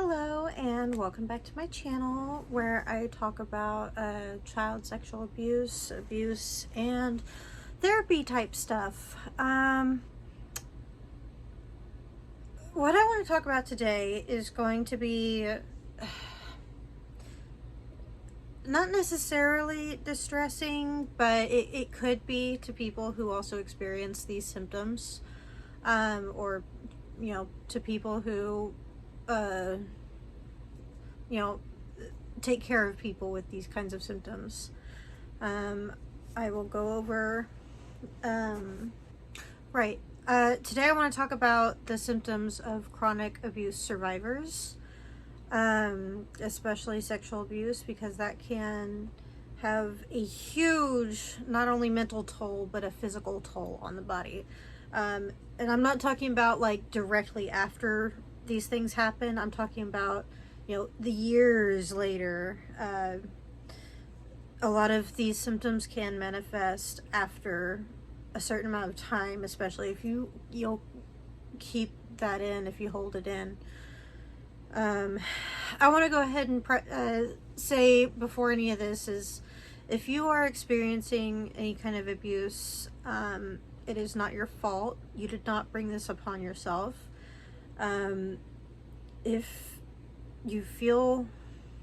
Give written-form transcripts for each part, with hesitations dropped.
Hello and welcome back to my channel where I talk about child sexual abuse, and therapy type stuff. What I want to talk about today is going to be not necessarily distressing, but it could be to people who also experience these symptoms, or, to people who take care of people with these kinds of symptoms. I will go over, today I want to talk about the symptoms of chronic abuse survivors, especially sexual abuse, because that can have a huge, not only mental toll, but a physical toll on the body. And I'm not talking about like directly after these things happen. I'm talking about, the years later. A lot of these symptoms can manifest after a certain amount of time, especially if you'll keep that in, if you hold it in. I want to go ahead and say before any of this is, if you are experiencing any kind of abuse, it is not your fault. You did not bring this upon yourself. If you feel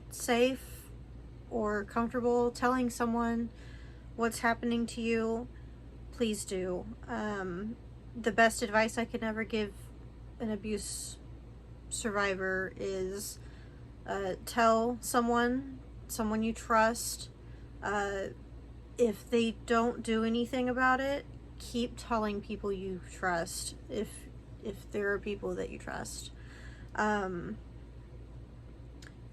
safe or comfortable telling someone what's happening to you, please do. The best advice I could ever give an abuse survivor is tell someone you trust. If they don't do anything about it, keep telling people you trust, if there are people that you trust.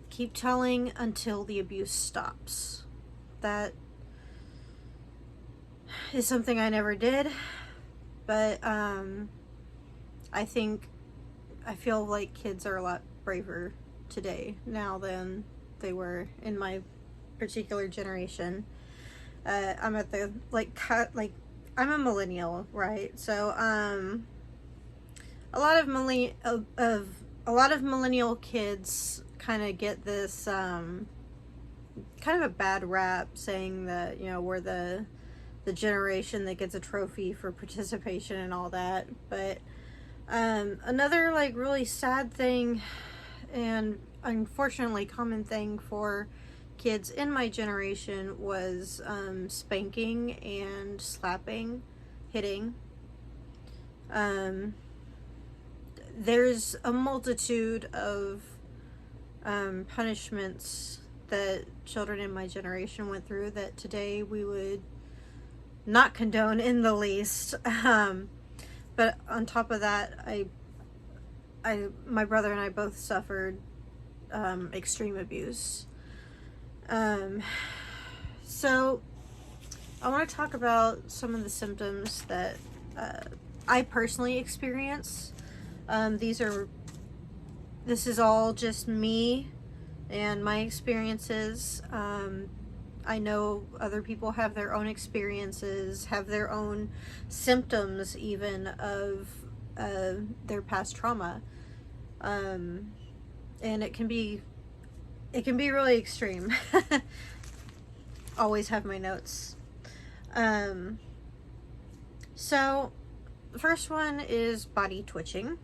Keep telling until the abuse stops. That is something I never did, but I feel like kids are a lot braver today now than they were in my particular generation. I'm at the I'm a millennial, right? So a lot of millennial kids kind of get this kind of a bad rap, saying that we're the generation that gets a trophy for participation and all that. But another really sad thing, and unfortunately common thing for kids in my generation, was spanking and slapping, hitting. There's a multitude of punishments that children in my generation went through that today we would not condone in the least. But on top of that, my brother and I both suffered extreme abuse. So I want to talk about some of the symptoms that I personally experience. This is all just me and my experiences. I know other people have their own experiences, have their own symptoms even of their past trauma. And it can be really extreme. Always have my notes. So the first one is body twitching.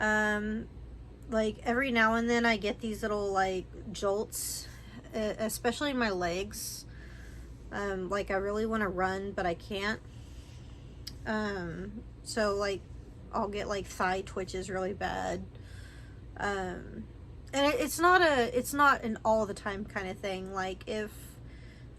Every now and then I get these little jolts, especially in my legs. I really want to run, but I can't. So I'll get thigh twitches really bad. And it's not an all the time kind of thing. If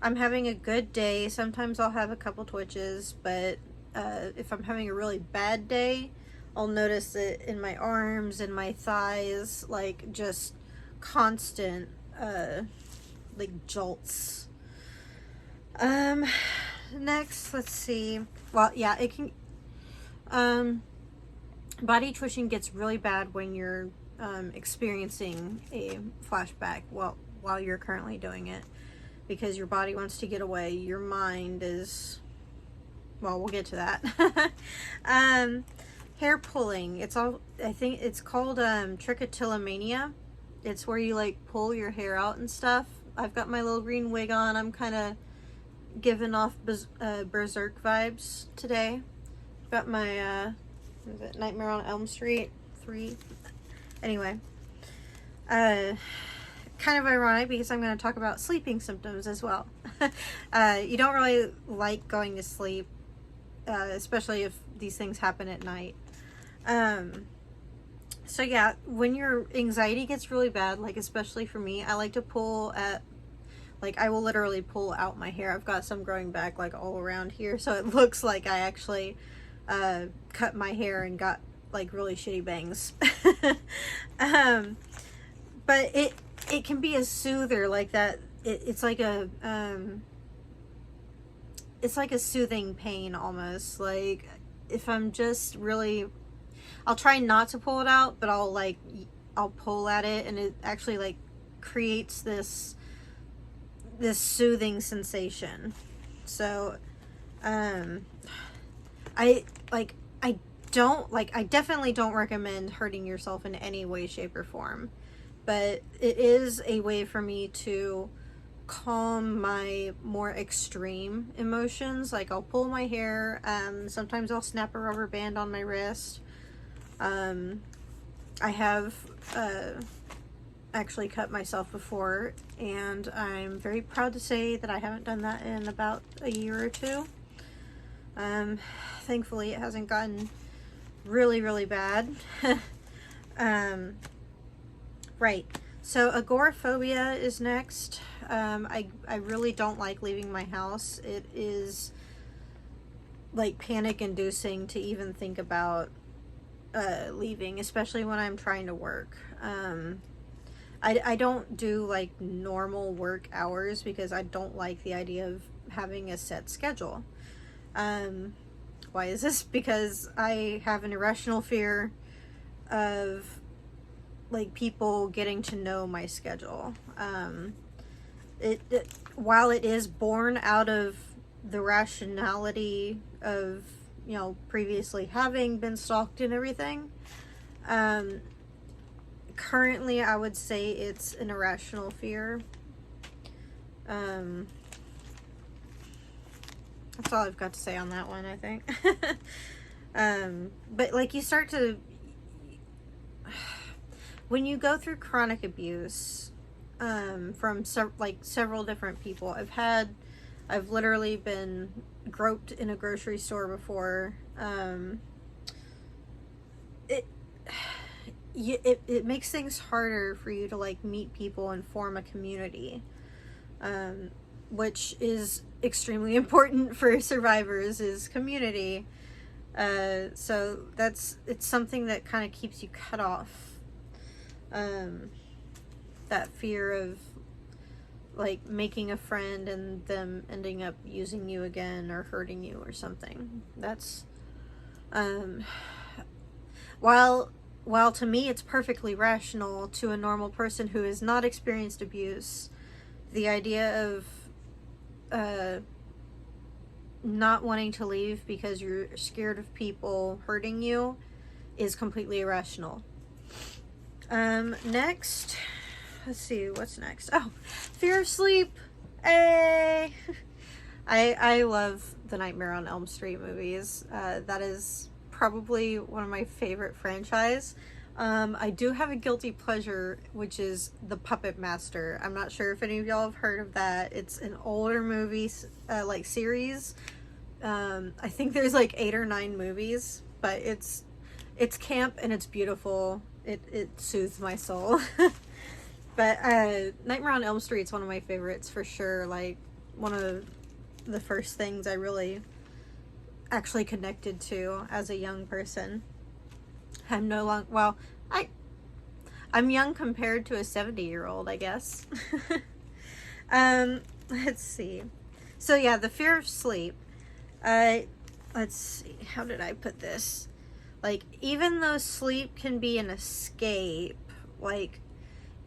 I'm having a good day, sometimes I'll have a couple twitches, but if I'm having a really bad day, I'll notice it in my arms and my thighs, just constant jolts. Next, let's see. Well, yeah, it can body twitching gets really bad when you're experiencing a flashback while you're currently doing it, because your body wants to get away. Your mind is, well, we'll get to that. hair pulling. It's all, I think it's called trichotillomania. It's where you like pull your hair out and stuff. I've got my little green wig on. I'm kind of giving off berserk vibes today. Got my what is it, Nightmare on Elm Street 3. Anyway, kind of ironic because I'm going to talk about sleeping symptoms as well. You don't really like going to sleep, especially if these things happen at night. So yeah, when your anxiety gets really bad, like especially for me, I like to pull at, like I will literally pull out my hair. I've got some growing back like all around here, so it looks like I actually cut my hair and got like really shitty bangs. But it can be a soother like that. It's like a soothing pain almost. Like if I'm just really, I'll try not to pull it out, but I'll pull at it, and it actually like creates this soothing sensation. So I definitely don't recommend hurting yourself in any way, shape, or form, but it is a way for me to calm my more extreme emotions. Like I'll pull my hair, sometimes I'll snap a rubber band on my wrist. I have actually cut myself before, and I'm very proud to say that I haven't done that in about a year or two. Thankfully it hasn't gotten really, really bad. Right. So agoraphobia is next. I really don't like leaving my house. It is like panic inducing to even think about leaving, especially when I'm trying to work. I don't do like normal work hours because I don't like the idea of having a set schedule. Why is this? Because I have an irrational fear of like people getting to know my schedule. While it is born out of the rationality of, you know, previously having been stalked and everything, currently I would say it's an irrational fear. That's all I've got to say on that one, I think. But like you start to, when you go through chronic abuse, from several different people, I've literally been groped in a grocery store before. It makes things harder for you to like meet people and form a community, which is extremely important for survivors, is community. So it's something that kind of keeps you cut off. That fear of like making a friend and them ending up using you again or hurting you or something. That's while to me it's perfectly rational, to a normal person who has not experienced abuse, the idea of not wanting to leave because you're scared of people hurting you is completely irrational. Next, let's see, what's next? Oh, fear of sleep. Hey! I love the Nightmare on Elm Street movies. That is probably one of my favorite franchise. I do have a guilty pleasure, which is The Puppet Master. I'm not sure if any of y'all have heard of that. It's an older movie, like series. I think there's like 8 or 9 movies, but it's camp and it's beautiful. It soothes my soul. But Nightmare on Elm Street is one of my favorites for sure. Like one of the first things I really actually connected to as a young person. I'm no longer, well, I'm young compared to a 70-year-old, I guess. Let's see. So yeah, the fear of sleep. Let's see, how did I put this? Like, even though sleep can be an escape, like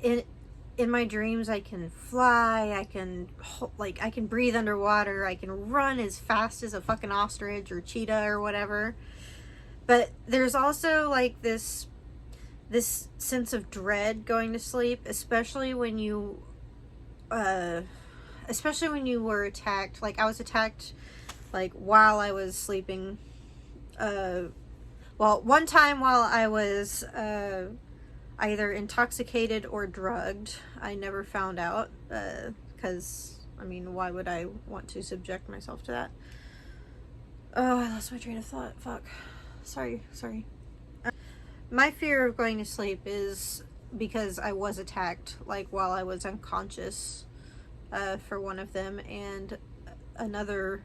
in my dreams I can fly, I can breathe underwater, I can run as fast as a fucking ostrich or cheetah or whatever. But there's also like this sense of dread going to sleep, especially when you were attacked. Like, I was attacked like while I was sleeping. Well, one time while I was either intoxicated or drugged. I never found out, because I mean, why would I want to subject myself to that? Oh, I lost my train of thought. Fuck. Sorry. My fear of going to sleep is because I was attacked, like, while I was unconscious, for one of them, and another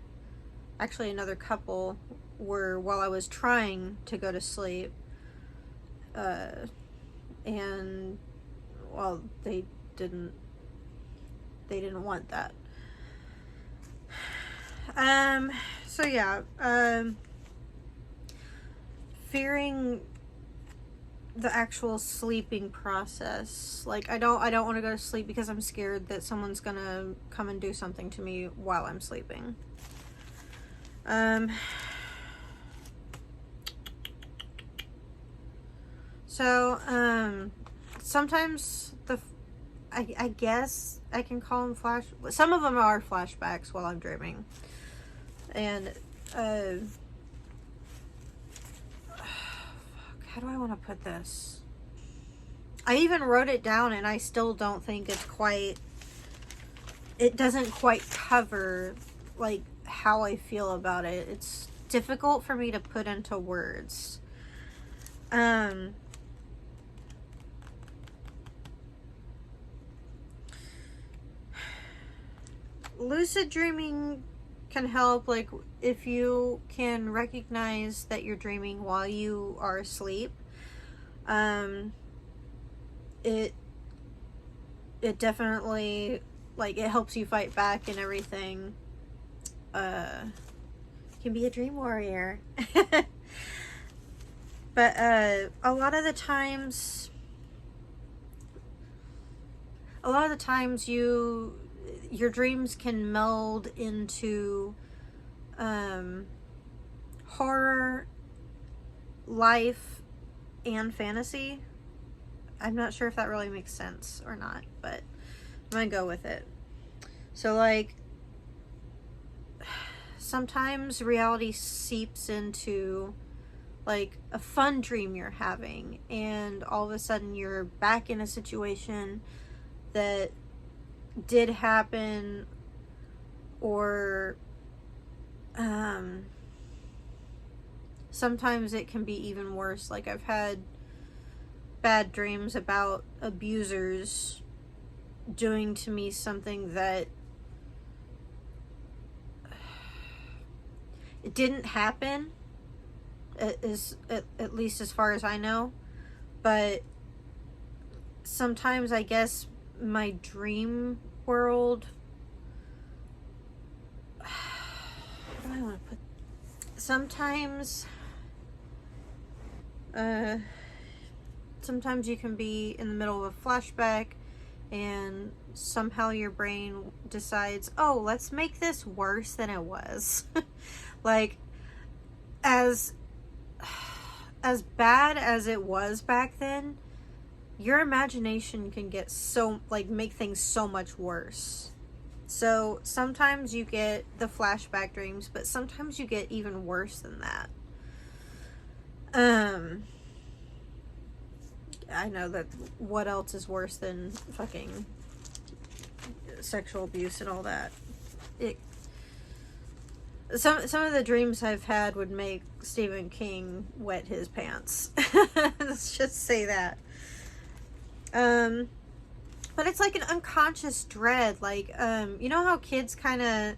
couple were while I was trying to go to sleep, and, well, they didn't want that. So yeah, fearing the actual sleeping process. Like, I don't want to go to sleep because I'm scared that someone's gonna come and do something to me while I'm sleeping. So, sometimes I guess I can call them some of them are flashbacks while I'm dreaming. And, how do I want to put this? I even wrote it down and I still don't think it doesn't quite cover, like, how I feel about it. It's difficult for me to put into words. Lucid dreaming can help, like, if you can recognize that you're dreaming while you are asleep. It definitely, like, it helps you fight back and everything. Can be a dream warrior. But a lot of the times your dreams can meld into horror, life, and fantasy. I'm not sure if that really makes sense or not, but I'm gonna go with it. So, like, sometimes reality seeps into, like, a fun dream you're having, and all of a sudden you're back in a situation that did happen, or sometimes it can be even worse. Like, I've had bad dreams about abusers doing to me something that it didn't happen, at least as far as I know. But sometimes I guess my dream world, what do I want to put? Sometimes you can be in the middle of a flashback and somehow your brain decides, oh, let's make this worse than it was. Like, as bad as it was back then, your imagination can get make things so much worse. So sometimes you get the flashback dreams, but sometimes you get even worse than that. I know that what else is worse than fucking sexual abuse and all that. Some of the dreams I've had would make Stephen King wet his pants. Let's just say that. But it's like an unconscious dread. Like, you know how kids kind of,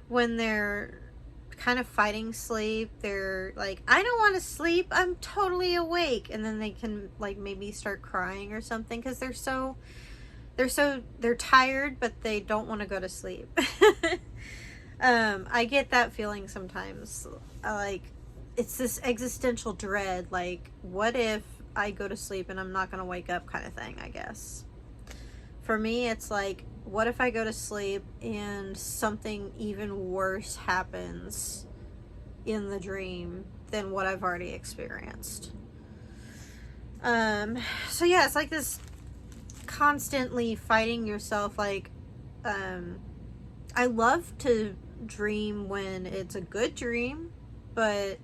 when they're kind of fighting sleep, they're like, I don't want to sleep, I'm totally awake, and then they can, like, maybe start crying or something because they're tired, but they don't want to go to sleep. I get that feeling sometimes. Like, it's this existential dread, like, what if I go to sleep and I'm not going to wake up kind of thing, I guess. For me, it's like, what if I go to sleep and something even worse happens in the dream than what I've already experienced. So yeah, it's like this constantly fighting yourself. Like, I love to dream when it's a good dream, but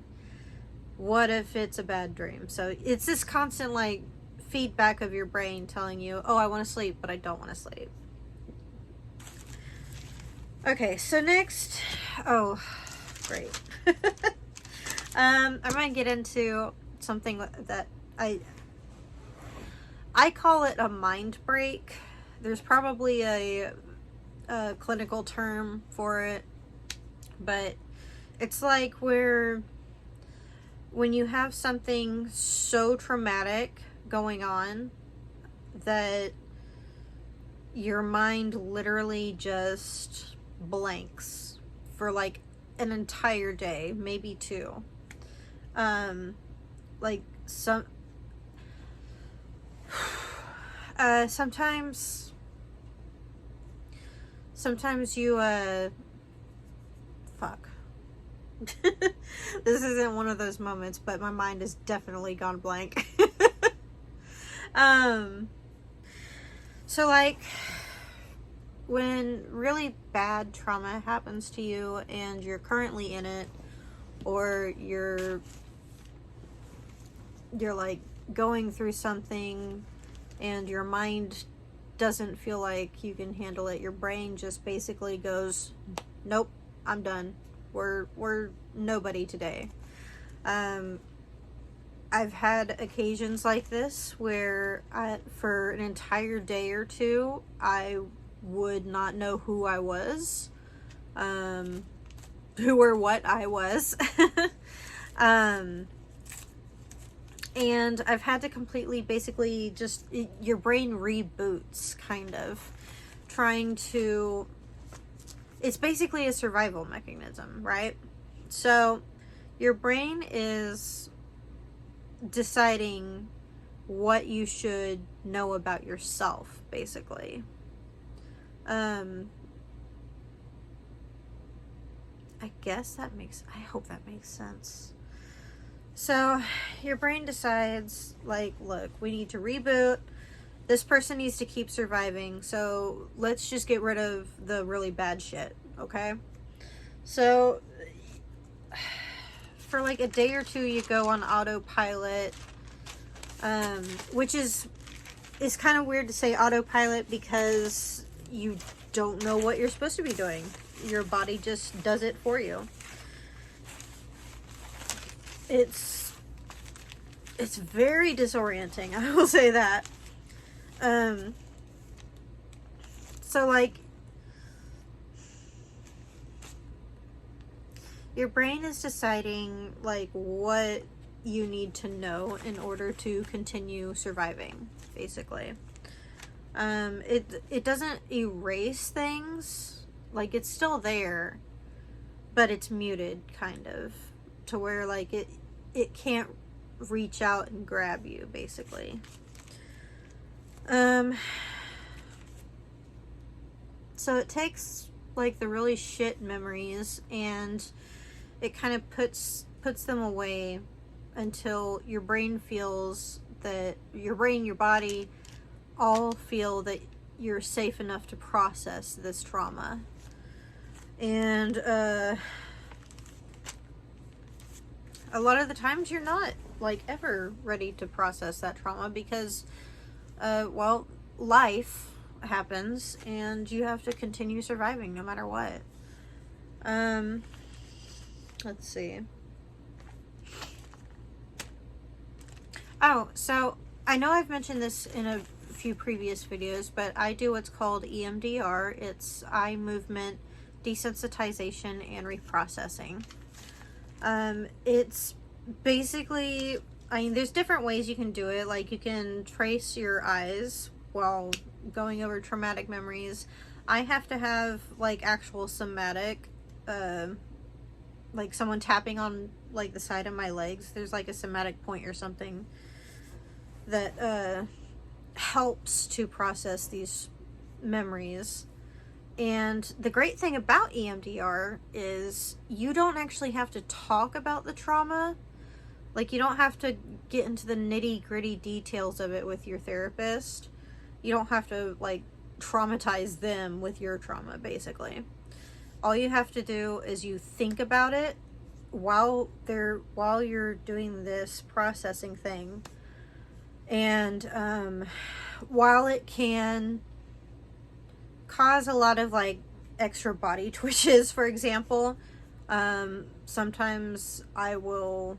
what if it's a bad dream? So it's this constant like feedback of your brain telling you, oh, I want to sleep, but I don't want to sleep. Okay, so next, oh, great. I'm going to get into something that I call it a mind break. There's probably a clinical term for it, but it's like when you have something so traumatic going on that your mind literally just blanks for like an entire day, maybe two. Like sometimes you fuck. This isn't one of those moments, but my mind has definitely gone blank. So like when really bad trauma happens to you and you're currently in it, or you're like going through something and your mind doesn't feel like you can handle it, your brain just basically goes, nope, I'm done. We're nobody today. I've had occasions like this where for an entire day or two, I would not know who I was, who or what I was. And I've had to completely, basically just, your brain reboots, kind of, trying to, it's basically a survival mechanism, right? So your brain is deciding what you should know about yourself, basically. I guess I hope that makes sense. So your brain decides, like, look, we need to reboot. This person needs to keep surviving, so let's just get rid of the really bad shit, okay? So for like a day or two, you go on autopilot, which is kind of weird to say autopilot because you don't know what you're supposed to be doing. Your body just does it for you. It's very disorienting, I will say that. So like, your brain is deciding like what you need to know in order to continue surviving, basically. It doesn't erase things, like it's still there, but it's muted, kind of, to where like it can't reach out and grab you, basically. So it takes like the really shit memories and it kind of puts them away until your brain feels that your body all feel that you're safe enough to process this trauma. And a lot of the times you're not like ever ready to process that trauma because well, life happens and you have to continue surviving no matter what. Let's see. Oh, so I know I've mentioned this in a few previous videos, but I do what's called EMDR. It's eye movement desensitization and reprocessing. It's basically, I mean, there's different ways you can do it. Like, you can trace your eyes while going over traumatic memories. I have to have like actual somatic, like someone tapping on like the side of my legs. There's like a somatic point or something that helps to process these memories. And the great thing about EMDR is you don't actually have to talk about the trauma. Like, you don't have to get into the nitty gritty details of it with your therapist. You don't have to, like, traumatize them with your trauma, basically. All you have to do is you think about it while you're doing this processing thing. And while it can cause a lot of, like, extra body twitches, for example, sometimes I will,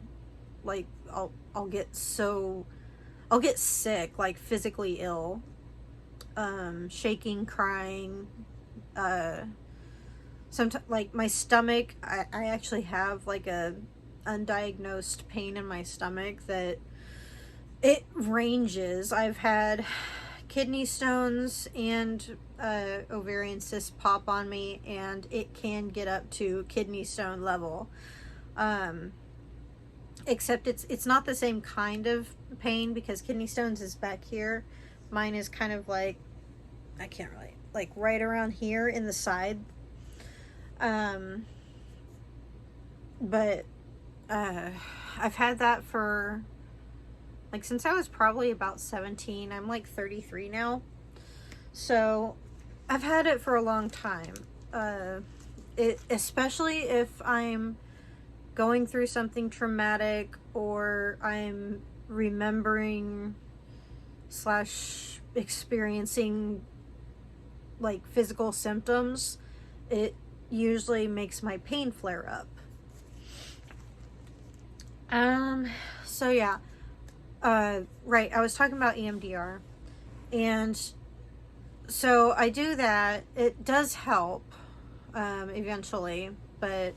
like, I'll get sick, like physically ill, shaking, crying, sometimes, like, my stomach, I actually have, like, a undiagnosed pain in my stomach that it ranges. I've had kidney stones and ovarian cysts pop on me, and it can get up to kidney stone level. Except it's not the same kind of pain, because kidney stones is back here. Mine is kind of like, I can't really, like, right around here in the side. But I've had that for, like, since I was probably about 17. I'm like 33 now. So I've had it for a long time. Especially if I'm going through something traumatic, or I'm remembering / experiencing, like, physical symptoms, it usually makes my pain flare up. So yeah. Right, I was talking about EMDR. And so I do that. It does help, eventually, but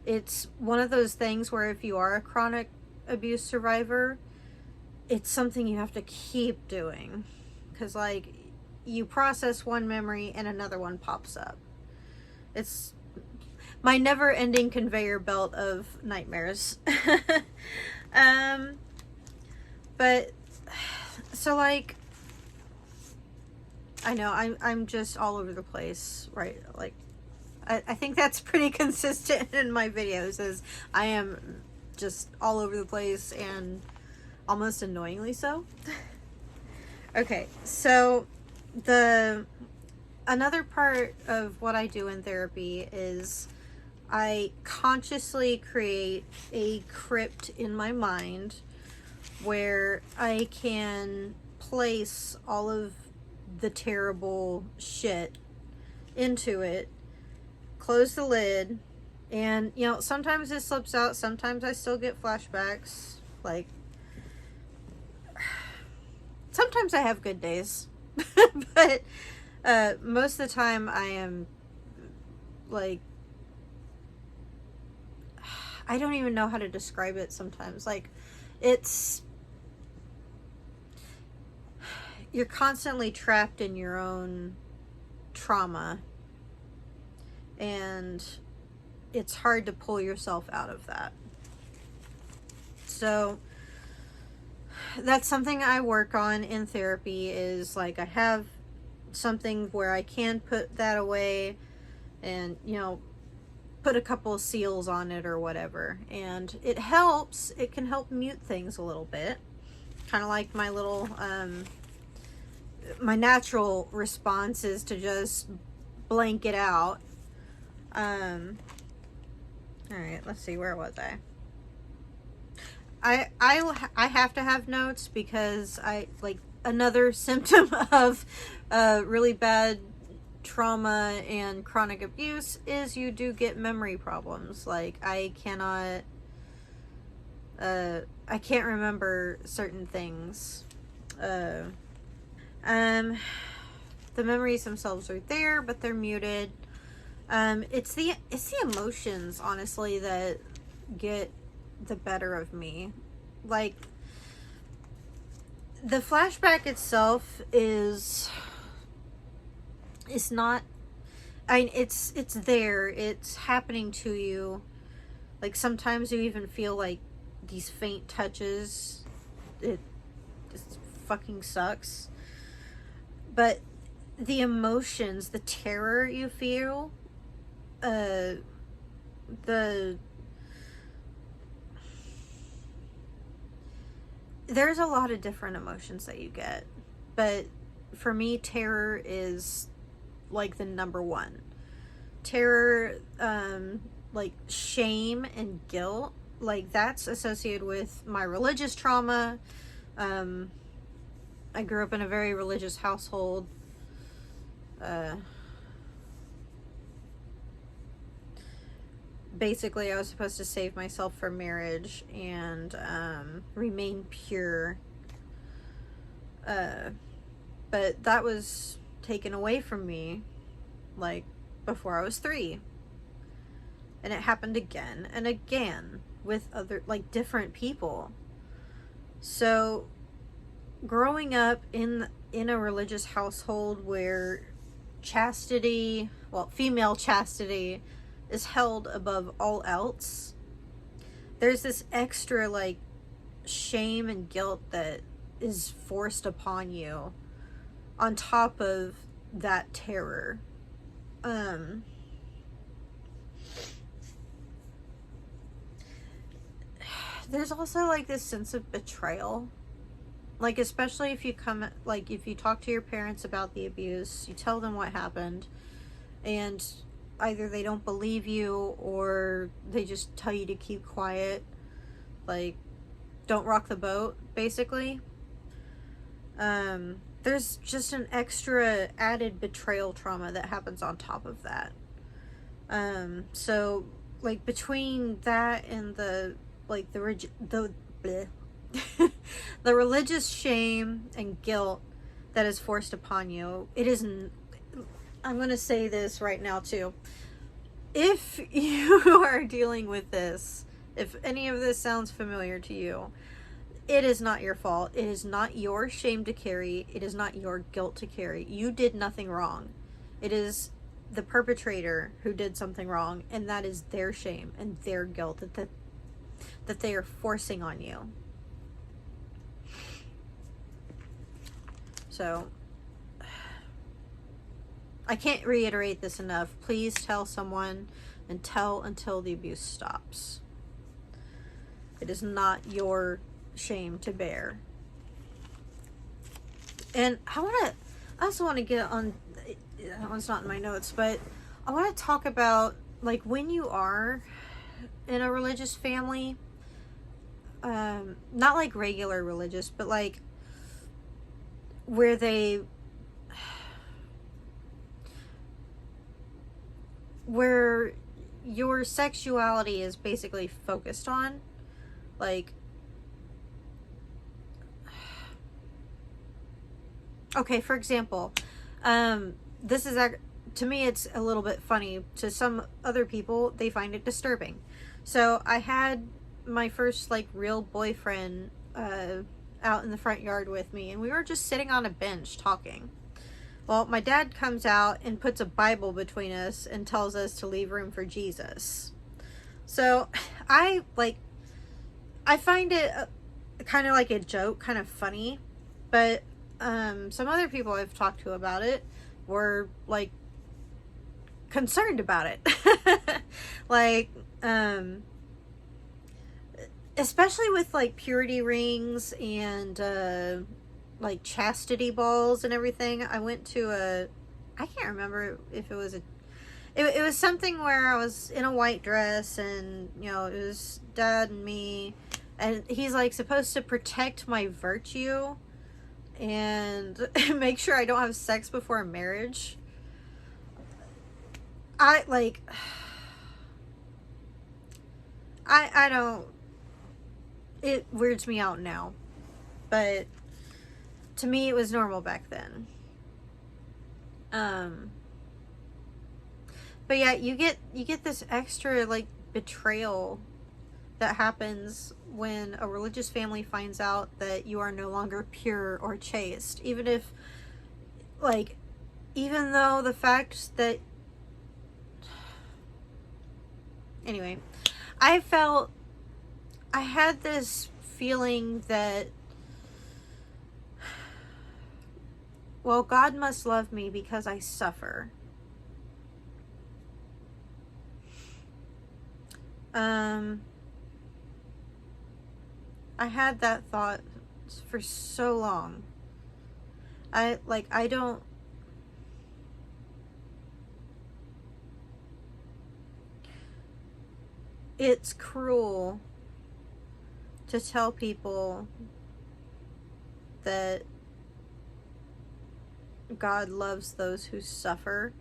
it's one of those things where if you are a chronic abuse survivor, it's something you have to keep doing. Because, like, you process one memory and another one pops up. It's my never-ending conveyor belt of nightmares. But, so, like, I know, I'm just all over the place, right? Like, I think that's pretty consistent in my videos, is I am just all over the place, and almost annoyingly so. Okay, so another part of what I do in therapy is I consciously create a crypt in my mind where I can place all of the terrible shit into it, close the lid, and, you know, sometimes it slips out, sometimes I still get flashbacks, like, sometimes I have good days, but most of the time I am, like, I don't even know how to describe it sometimes. Like, you're constantly trapped in your own trauma, and it's hard to pull yourself out of that. So that's something I work on in therapy, is, like, I have something where I can put that away and, you know, put a couple of seals on it or whatever, and it helps. It can help mute things a little bit, kind of like my little my natural response is to just blank it out. All right, let's see, where was I have to have notes, because another symptom of really bad trauma and chronic abuse is you do get memory problems. Like, I can't remember certain things. The memories themselves are there, but they're muted. It's the emotions, honestly, that get the better of me. Like, the flashback itself is not, I mean, it's there, it's happening to you. Like, sometimes you even feel like these faint touches. It just fucking sucks. But the emotions, the terror you feel, the there's a lot of different emotions that you get, but for me, terror is like the number one. Terror, like shame and guilt, like that's associated with my religious trauma. um I grew up in a very religious household. uh Basically, I was supposed to save myself for marriage and remain pure, uh but that was taken away from me, like, before I was 3. And it happened again and again with other, like, different people. So growing up in a religious household where chastity, well, female chastity is held above all else, there's this extra, like, shame and guilt that is forced upon you on top of that terror. There's also, like, this sense of betrayal. Like, especially if you if you talk to your parents about the abuse, you tell them what happened, and either they don't believe you or they just tell you to keep quiet. Like, don't rock the boat, basically. There's just an extra added betrayal trauma that happens on top of that. So, like, between that and the, like, the bleh, the religious shame and guilt that is forced upon you, it isn't. I'm going to say this right now too. If you are dealing with this, if any of this sounds familiar to you, it is not your fault. It is not your shame to carry. It is not your guilt to carry. You did nothing wrong. It is the perpetrator who did something wrong, and that is their shame and their guilt that they are forcing on you. So, I can't reiterate this enough. Please tell someone, and tell until the abuse stops. It is not your shame to bear. And I also want to get on, that one's not in my notes, but I want to talk about, like, when you are in a religious family, not like regular religious, but like where your sexuality is basically focused on, like, okay, for example, this is, to me, it's a little bit funny. To some other people, they find it disturbing. So I had my first, like, real boyfriend out in the front yard with me, and we were just sitting on a bench talking. Well, my dad comes out and puts a Bible between us and tells us to leave room for Jesus. So I find it kind of like a joke, kind of funny, but some other people I've talked to about it were, like, concerned about it. Like, especially with, like, purity rings and like chastity balls and everything. I went to I can't remember if it was it was something where I was in a white dress, and, you know, it was Dad and me, and he's, like, supposed to protect my virtue and make sure I don't have sex before marriage. I don't, it weirds me out now, but to me it was normal back then. But yeah, you get this extra, like, betrayal that happens when a religious family finds out that you are no longer pure or chaste, even if, like, even though the fact that, anyway, I had this feeling that, well, God must love me because I suffer. I had that thought for so long. I don't. It's cruel to tell people that God loves those who suffer,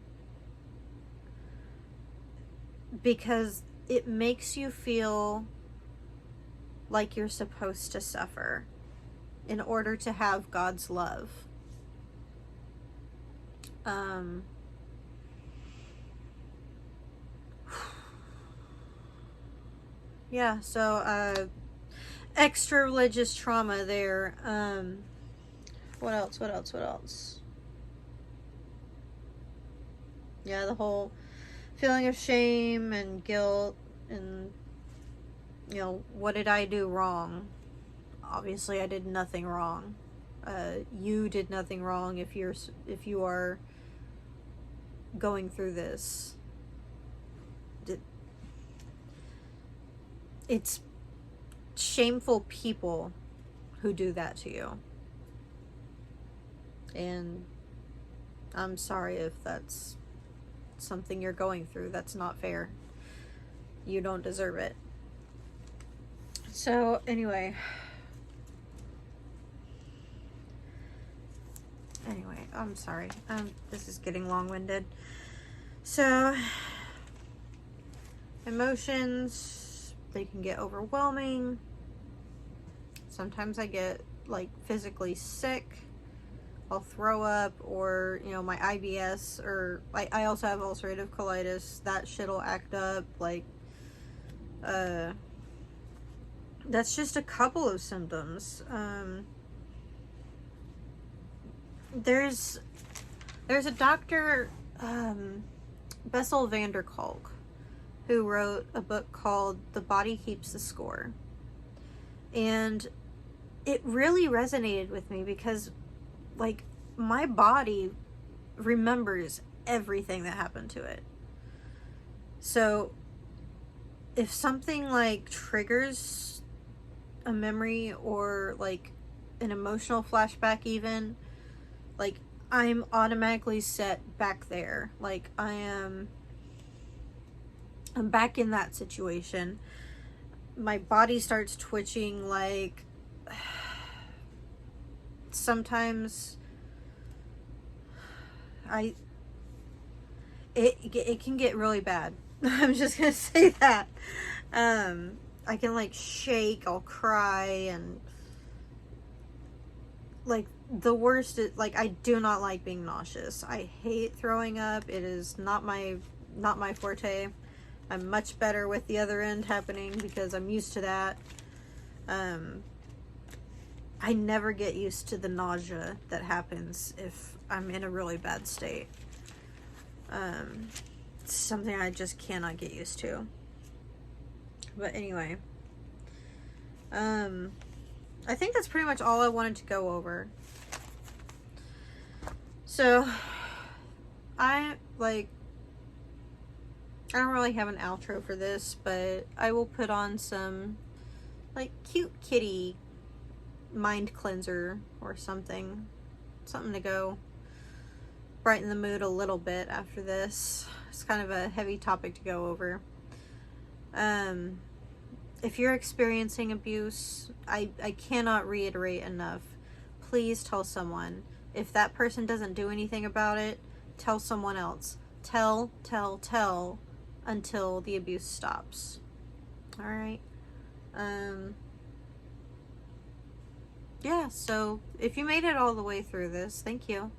because it makes you feel like you're supposed to suffer in order to have God's love. Yeah, so extra religious trauma there. What else? Yeah, the whole feeling of shame and guilt, and what did I do wrong? Obviously I did nothing wrong. You did nothing wrong if you are going through this. It's shameful people who do that to you. And I'm sorry if that's something you're going through. That's not fair. You don't deserve it. So, anyway, I'm sorry. This is getting long-winded. So, emotions, they can get overwhelming. Sometimes I get, like, physically sick. I'll throw up, or, my IBS, or, I also have ulcerative colitis. That shit'll act up, like, that's just a couple of symptoms. There's a doctor, Bessel van der Kolk, who wrote a book called The Body Keeps the Score. And it really resonated with me because, like, my body remembers everything that happened to it. So if something, like, triggers a memory or, like, an emotional flashback even, like, I'm automatically set back there. Like, I'm back in that situation. My body starts twitching, like, sometimes it can get really bad. I'm just gonna say that. I can, like, shake, I'll cry, and, like, the worst is, like, I do not like being nauseous. I hate throwing up. It is not my forte. I'm much better with the other end happening because I'm used to that. I never get used to the nausea that happens if I'm in a really bad state. It's something I just cannot get used to. But anyway, I think that's pretty much all I wanted to go over. So, I don't really have an outro for this, but I will put on some, like, cute kitty mind cleanser or something to go brighten the mood a little bit after this. It's kind of a heavy topic to go over. If you're experiencing abuse, I cannot reiterate enough, please tell someone. If that person doesn't do anything about it, tell someone else. Tell until the abuse stops. Alright? Yeah, so if you made it all the way through this, thank you.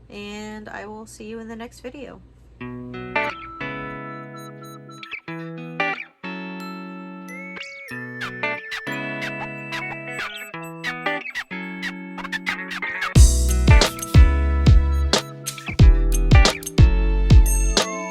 And I will see you in the next video.